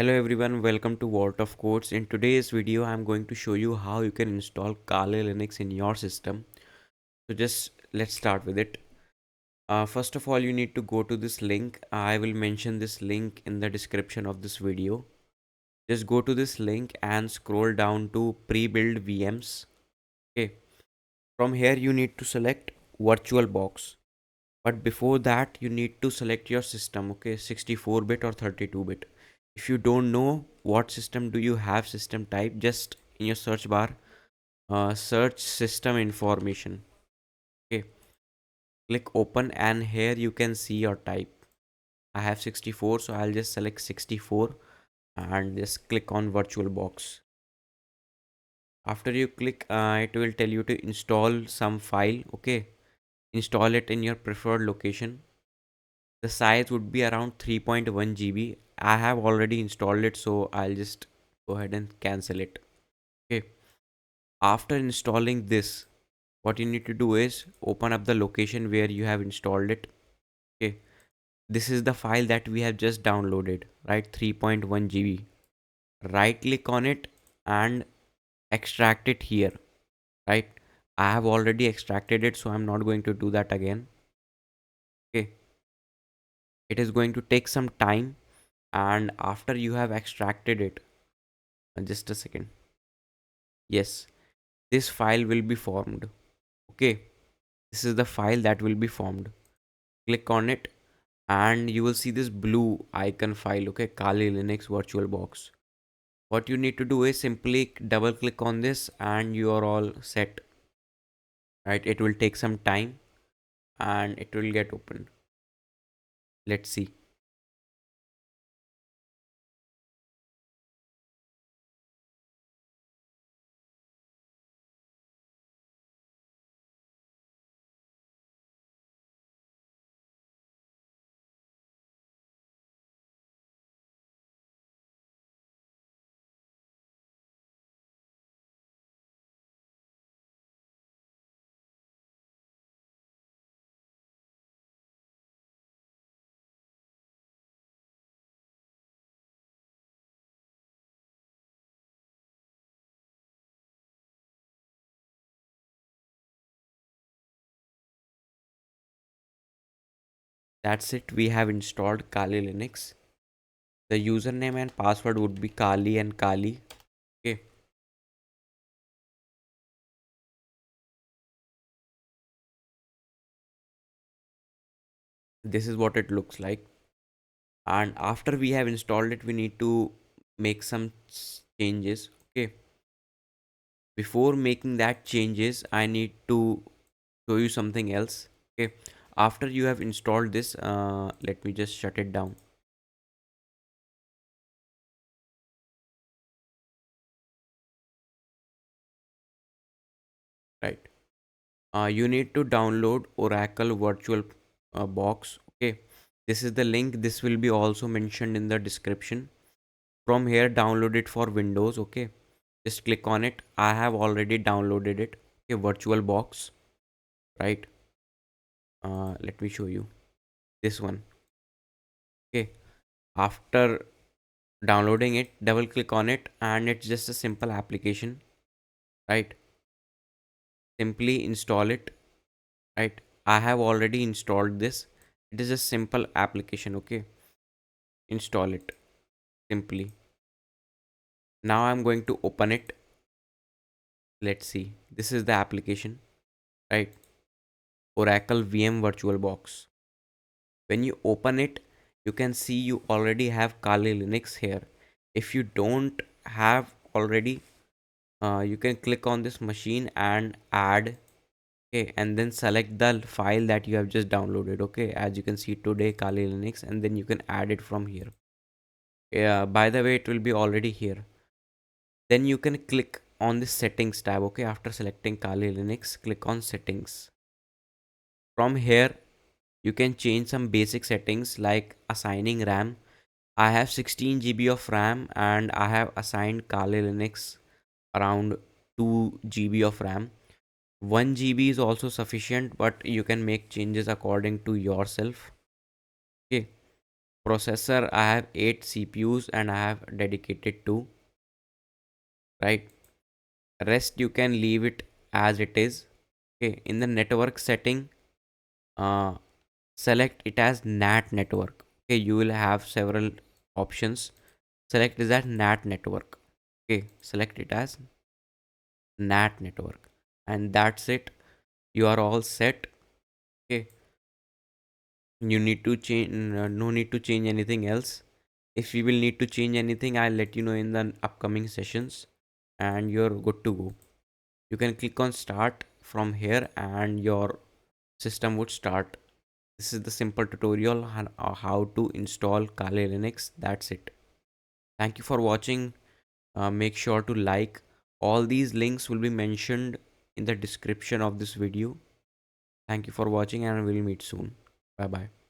Hello everyone, welcome to Vault of Codes. In today's video, I'm going to show you how you can install Kali Linux in your system. So just let's start with it. First of all, you need to go to this link. I will mention this link in the description of this video. Just go to this link and scroll down to pre-build VMs. Okay. From here, you need to select VirtualBox. But before that, you need to select your system. Okay, 64-bit or 32-bit. If you don't know what system do you have system type, just in your search bar search system information. Okay, click open and here you can see your type. I have 64, so I'll just select 64 and just click on VirtualBox. After you click, it will tell you to install some file. Okay, install it in your preferred location. The size would be around 3.1 GB. I have already installed it, so I'll just go ahead and cancel it. Okay, after installing this, what you need to do is open up the location where you have installed it. Okay, this is the file that we have just downloaded, right? 3.1 GB. Right click on it and extract it here, right? I have already extracted it, so I'm not going to do that again. Okay, it is going to take some time, and after you have extracted it, just a second. Yes, this file will be formed. Okay, this is the file that will be formed. Click on it and you will see this blue icon file. Okay, Kali Linux VirtualBox. What you need to do is simply double click on this and you are all set, right? It will take some time and it will get opened. Let's see. That's it. We have installed Kali Linux. The username and password would be Kali and Kali. Okay, this is what it looks like. And after we have installed it, we need to make some changes. Okay, before making that changes, I need to show you something else. Okay, after you have installed this, let me just shut it down. Right, you need to download Oracle Virtual Box. Okay, this is the link. This will be also mentioned in the description. From here, download it for Windows. Okay, just click on it. I have already downloaded it. Okay, VirtualBox. Right, let me show you this one. Okay, after downloading it, double click on it and it's just a simple application, right? Simply install it, right? I have already installed this. It is a simple application. Okay, install it simply. Now I'm going to open it. Let's see, this is the application, right? Oracle VM VirtualBox. When you open it, you can see you already have Kali Linux here. If you don't have already, you can click on this machine and add. Okay, and then select the file that you have just downloaded. Okay, as you can see today Kali Linux, and then you can add it from here. Yeah, by the way, it will be already here. Then you can click on the settings tab. Okay, after selecting Kali Linux, click on settings. From here, you can change some basic settings like assigning RAM. I have 16 GB of RAM and I have assigned Kali Linux around 2 GB of RAM. 1 GB is also sufficient, but you can make changes according to yourself. Okay, Processor, I have 8 CPUs and I have dedicated 2, right? Rest you can leave it as it is. Okay, in the network setting, uh, select it as NAT network. Okay, you will have several options. Select is that NAT network. Okay, select it as NAT network, and that's it. You are all set. Okay, you need to change, no need to change anything else. If we will need to change anything, I'll let you know in the upcoming sessions, and you're good to go. You can click on start from here and your system would start. This is the simple tutorial on how to install Kali Linux. That's it. Thank you for watching. Make sure to like. All these links will be mentioned in the description of this video. Thank you for watching and we'll meet soon. Bye bye.